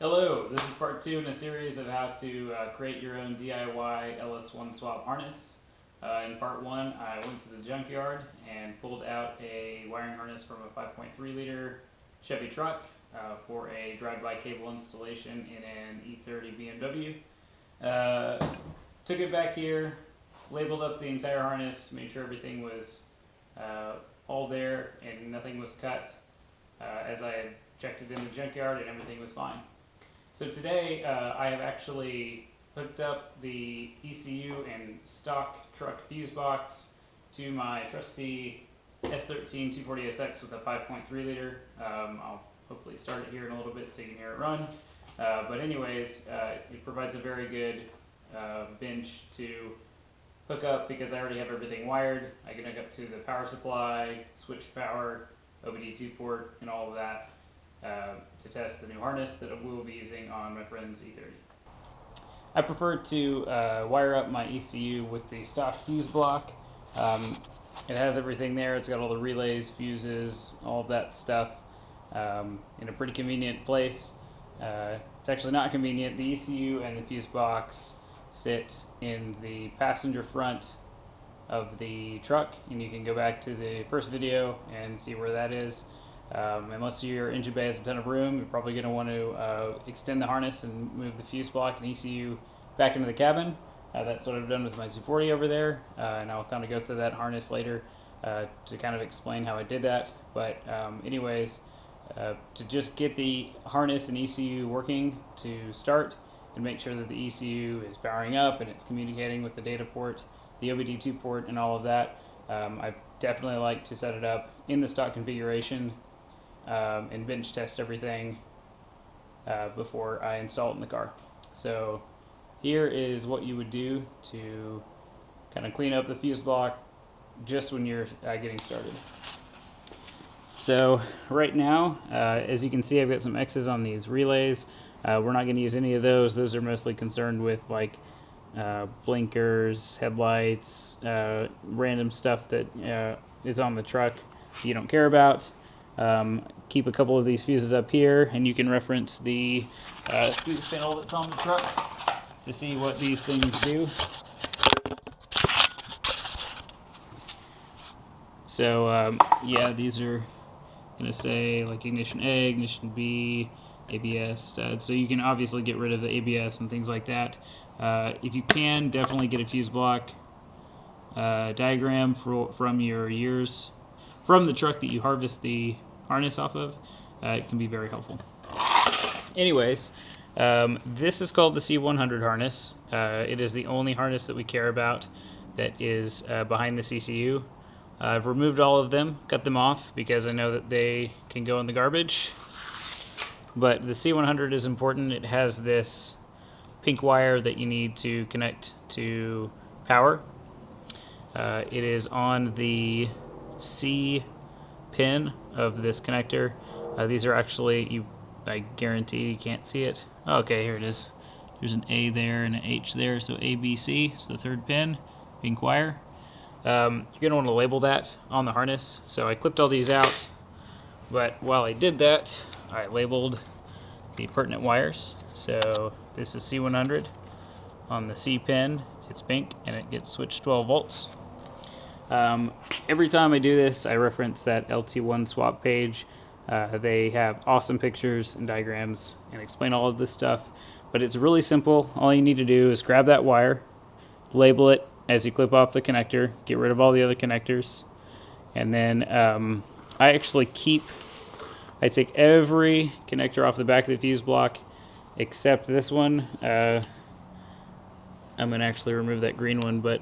Hello, this is part 2 in a series of how to create your own DIY LS1 swap harness. In part 1, I went to the junkyard and pulled out a wiring harness from a 5.3 liter Chevy truck for a drive-by cable installation in an E30 BMW. Took it back here, labeled up the entire harness, made sure everything was all there and nothing was cut, as I had checked it in the junkyard and everything was fine. So today I have actually hooked up the ECU and stock truck fuse box to my trusty S13 240SX with a 5.3 liter. I'll hopefully start it here in a little bit so you can hear it run. But anyways, it provides a very good bench to hook up because I already have everything wired. I can hook up to the power supply, switch power, OBD2 port, and all of that. To test the new harness that we will be using on my friend's E30. I prefer to wire up my ECU with the stock fuse block. It has everything there. It's got all the relays, fuses, all of that stuff in a pretty convenient place. It's actually not convenient. The ECU and the fuse box sit in the passenger front of the truck, and you can go back to the first video and see where that is. Unless your engine bay has a ton of room, you're probably going to want to extend the harness and move the fuse block and ECU back into the cabin. That's what I've done with my Z40 over there, and I'll kind of go through that harness later to kind of explain how I did that. But anyways, to just get the harness and ECU working to start and make sure that the ECU is powering up and it's communicating with the data port, the OBD2 port, and all of that, I definitely like to set it up in the stock configuration and bench test everything before I install it in the car. So here is what you would do to kind of clean up the fuse block just when you're getting started. So right now, as you can see, I've got some X's on these relays. We're not going to use any of those. Those are mostly concerned with like blinkers, headlights, random stuff that is on the truck you don't care about. Keep a couple of these fuses up here, and you can reference the fuse panel that's on the truck to see what these things do. So yeah, these are going to say like ignition A, ignition B, ABS stud. So you can obviously get rid of the ABS and things like that. If you can, definitely get a fuse block diagram from your years from the truck that you harvest the harness off of. It can be very helpful. Anyways, this is called the C100 harness. It is the only harness that we care about that is behind this ECU. I've removed all of them, cut them off, because I know that they can go in the garbage. But the C100 is important. It has this pink wire that you need to connect to power. It is on the C pin of this connector. These are actually, I guarantee you can't see it. Okay, here it is. There's an A there and an H there, so ABC is the third pin, pink wire. You're going to want to label that on the harness. So I clipped all these out, but while I did that, I labeled the pertinent wires. So this is C100 on the C pin. It's pink and it gets switched 12 volts. Every time I do this, I reference that LT1 swap page. They have awesome pictures and diagrams and explain all of this stuff, but it's really simple. All you need to do is grab that wire, label it as you clip off the connector, get rid of all the other connectors, and then I take every connector off the back of the fuse block except this one. I'm going to actually remove that green one, but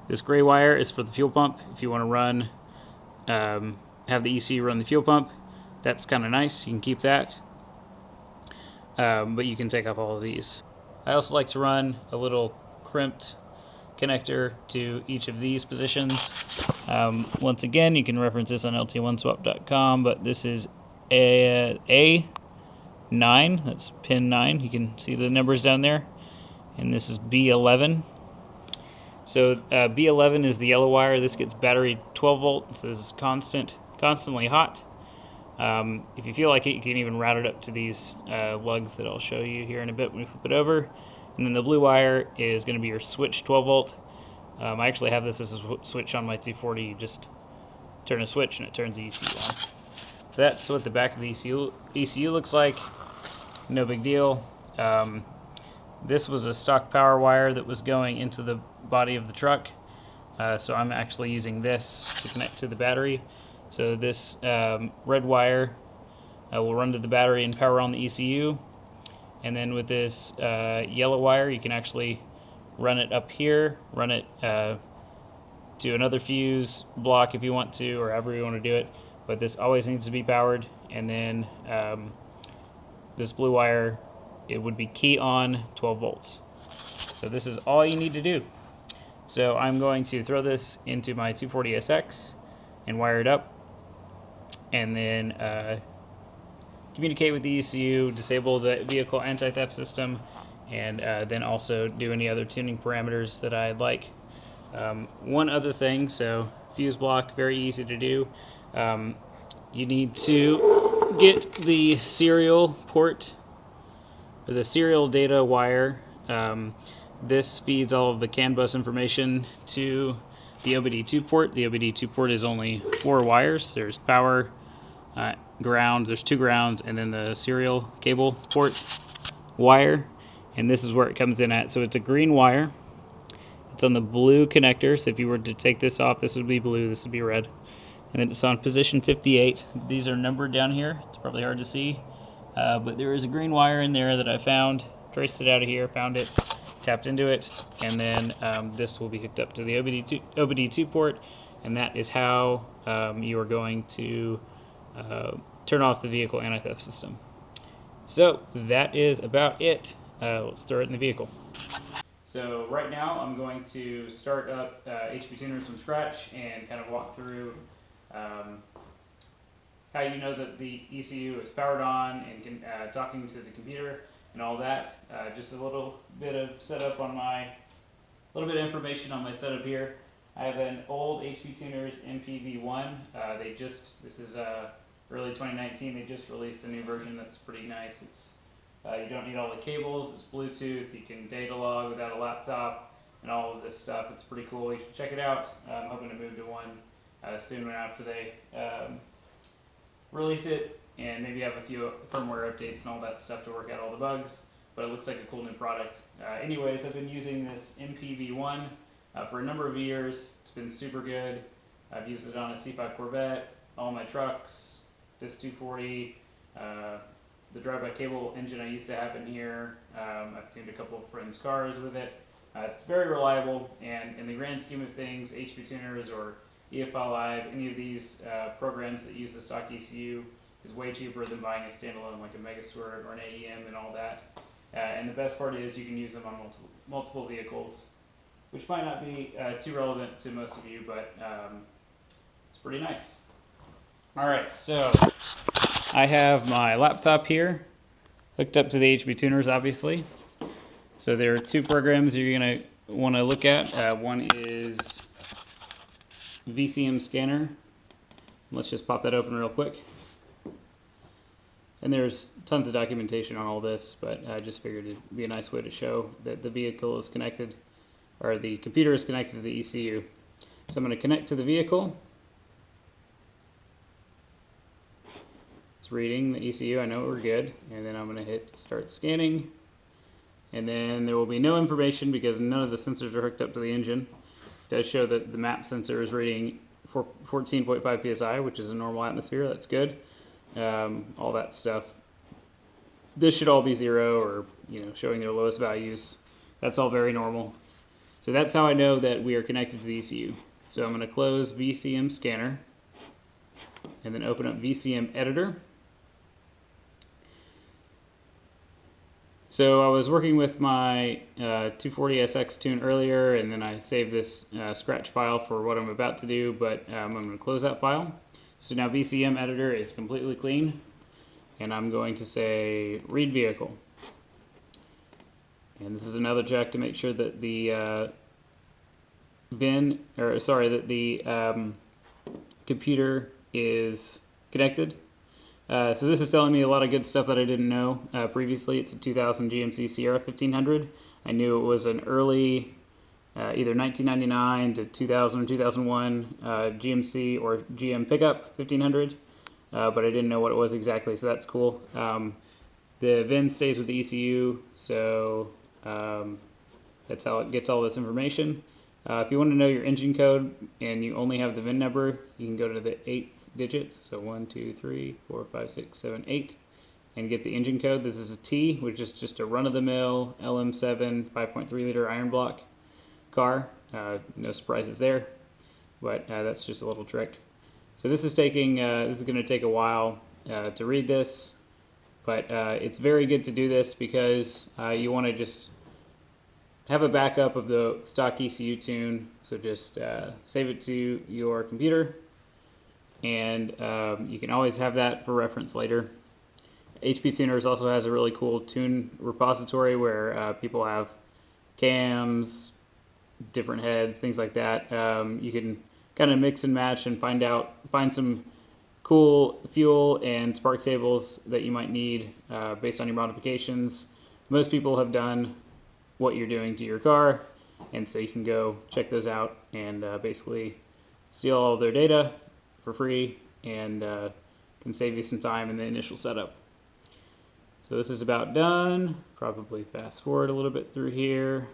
this gray wire is for the fuel pump. If you want to run, have the ECU run the fuel pump, that's kind of nice. You can keep that, but you can take off all of these. I also like to run a little crimped connector to each of these positions. Once again, you can reference this on lt1swap.com, but this is A9, that's pin 9. You can see the numbers down there, and this is B11. So B11 is the yellow wire. This gets battery 12 volt, so this is constantly hot. If you feel like it, you can even route it up to these lugs that I'll show you here in a bit when we flip it over. And then the blue wire is going to be your switch 12 volt. I actually have this as a switch on my 240. You just turn a switch and it turns the ECU on. So that's what the back of the ECU looks like. No big deal. This was a stock power wire that was going into the body of the truck. So I'm actually using this to connect to the battery. So this red wire will run to the battery and power on the ECU. And then with this yellow wire, you can actually run it up here, run it to another fuse block if you want to, or however you want to do it. But this always needs to be powered. And then this blue wire, it would be key on 12 volts. So this is all you need to do. So I'm going to throw this into my 240SX and wire it up, and then communicate with the ECU, disable the vehicle anti-theft system, and then also do any other tuning parameters that I'd like. One other thing, so fuse block, very easy to do. You need to get the serial port, or the serial data wire. This feeds all of the CAN bus information to the OBD2 port. The OBD2 port is only 4 wires. There's power, ground, there's 2 grounds, and then the serial cable port wire. And this is where it comes in at. So it's a green wire. It's on the blue connector. So if you were to take this off, this would be blue, this would be red. And then it's on position 58. These are numbered down here. It's probably hard to see. But there is a green wire in there that I found, traced it out of here, found it, tapped into it, and then this will be hooked up to the OBD2 port, and that is how you are going to turn off the vehicle anti-theft system. So that is about it. Let's throw it in the vehicle. So right now I'm going to start up HPTuners from scratch and kind of walk through how you know that the ECU is powered on and talking to the computer and all that. Just a little bit of setup on little bit of information on my setup here. I have an old HPTuners MPV1. This is early 2019. They just released a new version that's pretty nice. It's you don't need all the cables. It's Bluetooth. You can data log without a laptop and all of this stuff. It's pretty cool. You should check it out. I'm hoping to move to one soon after they release it, and maybe have a few firmware updates and all that stuff to work out all the bugs, but it looks like a cool new product. Anyways, I've been using this MPV1 for a number of years. It's been super good. I've used it on a C5 Corvette, all my trucks, this 240, the drive-by cable engine I used to have in here. I've tuned a couple of friends' cars with it. It's very reliable, and in the grand scheme of things, HPTuners or EFL Live, any of these programs that use the stock ECU is way cheaper than buying a standalone like a Megaswerve or an AEM and all that. And the best part is you can use them on multiple vehicles, which might not be too relevant to most of you, but it's pretty nice. Alright, so I have my laptop here hooked up to the HPTuners, obviously. So there are 2 programs you're going to want to look at. One is VCM scanner. Let's just pop that open real quick. And there's tons of documentation on all this, but I just figured it'd be a nice way to show that the vehicle is connected, or the computer is connected to the ECU. So I'm going to connect to the vehicle. It's reading the ECU, I know we're good. And then I'm going to hit start scanning. And then there will be no information because none of the sensors are hooked up to the engine. It does show that the map sensor is reading 14.5 psi, which is a normal atmosphere. That's good. All that stuff. This should all be 0 or showing their lowest values. That's all very normal. So that's how I know that we are connected to the ECU. So I'm going to close VCM scanner and then open up VCM editor. So I was working with my 240SX tune earlier, and then I saved this scratch file for what I'm about to do, but I'm going to close that file. So now VCM editor is completely clean, and I'm going to say read vehicle. And this is another check to make sure that the computer is connected. So this is telling me a lot of good stuff that I didn't know previously. It's a 2000 GMC Sierra 1500. I knew it was an early, either 1999 to 2000 or 2001 GMC or GM pickup 1500, but I didn't know what it was exactly, so that's cool. The VIN stays with the ECU, so that's how it gets all this information. If you want to know your engine code and you only have the VIN number, you can go to the 8th digit, so 1, 2, 3, 4, 5, 6, 7, 8, and get the engine code. This is a T, which is just a run-of-the-mill LM7 5.3 liter iron block car. No surprises there, but that's just a little trick. So this is taking, this is going to take a while to read this, but it's very good to do this because you want to just have a backup of the stock ECU tune. So just save it to your computer, and you can always have that for reference later. HPTuners also has a really cool tune repository where people have cams, different heads, things like that. You can kind of mix and match and find some cool fuel and spark tables that you might need based on your modifications. Most people have done what you're doing to your car, and so you can go check those out and basically steal all their data for free, and can save you some time in the initial setup. So this is about done. Probably fast forward a little bit through here.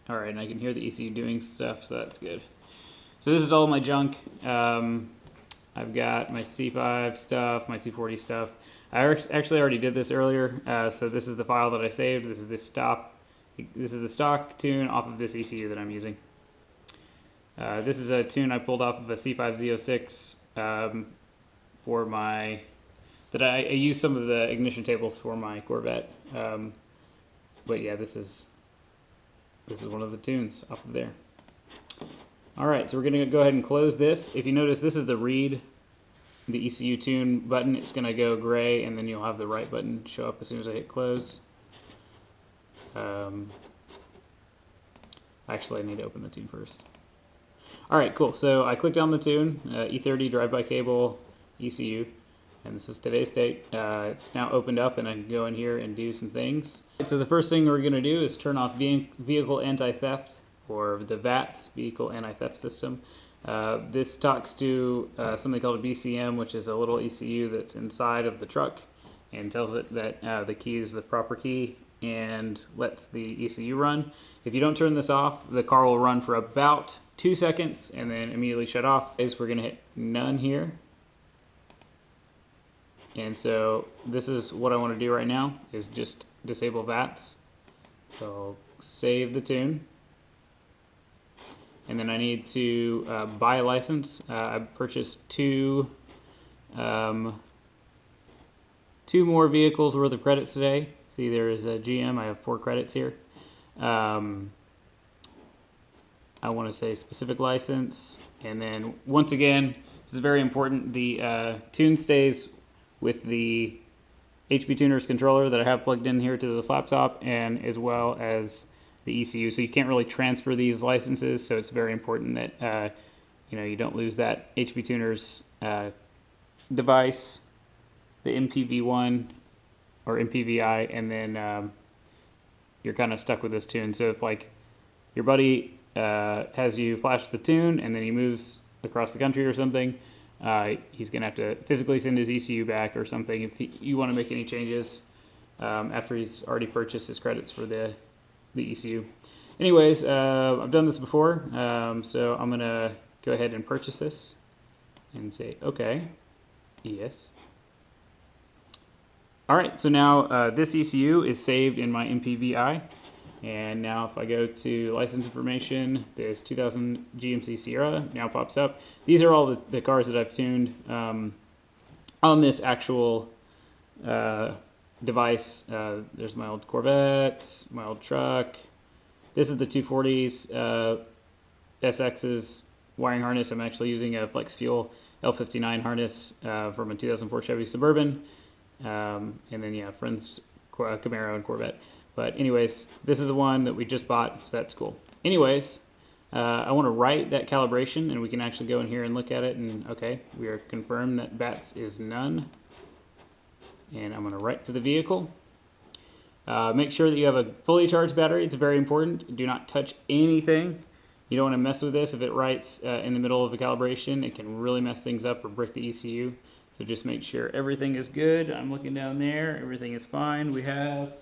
All right, and I can hear the ECU doing stuff, so that's good. So this is all my junk. I've got my C5 stuff, my 240 stuff. I actually already did this earlier, so this is the file that I saved. This is the stock tune off of this ECU that I'm using. This is a tune I pulled off of a C5 Z06 for my, I used some of the ignition tables for my Corvette. But yeah, this is one of the tunes off of there. All right, so we're going to go ahead and close this. If you notice, this is the read, the ECU tune button. It's going to go gray, and then you'll have the right button show up as soon as I hit close. Actually, I need to open the tune first. All right, cool. So I clicked on the tune, E30 drive-by cable ECU, and this is today's date. It's now opened up, and I can go in here and do some things. So the first thing we're going to do is turn off vehicle anti-theft, or the VATS, vehicle anti-theft system. This talks to something called a BCM, which is a little ECU that's inside of the truck, and tells it that the key is the proper key, and lets the ECU run. If you don't turn this off, the car will run for about 2 seconds and then immediately shut off. We're going to hit none here. And so this is what I want to do right now, is just disable VATS. So I'll save the tune. And then I need to buy a license. I purchased two more vehicles worth of credits today. See, there is a GM. I have 4 credits here. I want to say specific license. And then once again, this is very important. The tune stays with the HPTuners controller that I have plugged in here to this laptop, and as well as the ECU. So you can't really transfer these licenses, so it's very important that you don't lose that HPTuners device, the MPV1 or MPVI, and then you're kind of stuck with this tune. So if like your buddy has you flash the tune and then he moves across the country or something, he's gonna have to physically send his ECU back or something if you want to make any changes after he's already purchased his credits for the ECU. Anyways, I've done this before, so I'm gonna go ahead and purchase this and say okay, yes. All right, so now this ECU is saved in my MPVI, and now if I go to license information, this 2000 GMC Sierra now pops up. These are all the cars that I've tuned on this actual device. There's my old Corvette, my old truck. This is the 240s SX's wiring harness. I'm actually using a Flex Fuel L59 harness from a 2004 Chevy Suburban. And then, yeah, friends, Camaro and Corvette. But anyways, this is the one that we just bought, so that's cool. Anyways, I want to write that calibration, and we can actually go in here and look at it, and okay, we are confirmed that BATS is none. And I'm going to write to the vehicle. Make sure that you have a fully charged battery. It's very important. Do not touch anything. You don't want to mess with this. If it writes in the middle of a calibration, it can really mess things up or break the ECU. So just make sure everything is good. I'm looking down there. Everything is fine. We have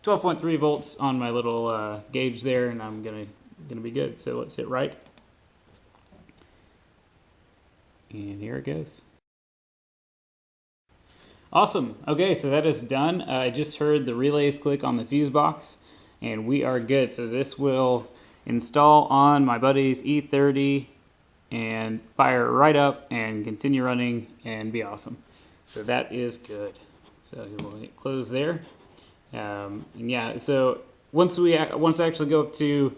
12.3 volts on my little gauge there, and I'm gonna be good. So let's hit write. And here it goes. Awesome. Okay, so that is done. I just heard the relays click on the fuse box, and we are good. So this will install on my buddy's E30 and fire right up and continue running and be awesome. So that is good. So we'll hit close there. And yeah, so once I actually go up to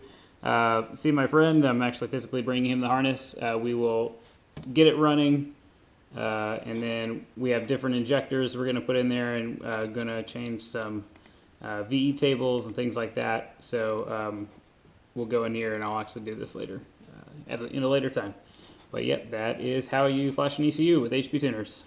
see my friend, I'm actually physically bringing him the harness. We will get it running. And then we have different injectors we're going to put in there, and going to change some VE tables and things like that. So we'll go in here, and I'll actually do this later in a later time. But yep, that is how you flash an ECU with HPTuners.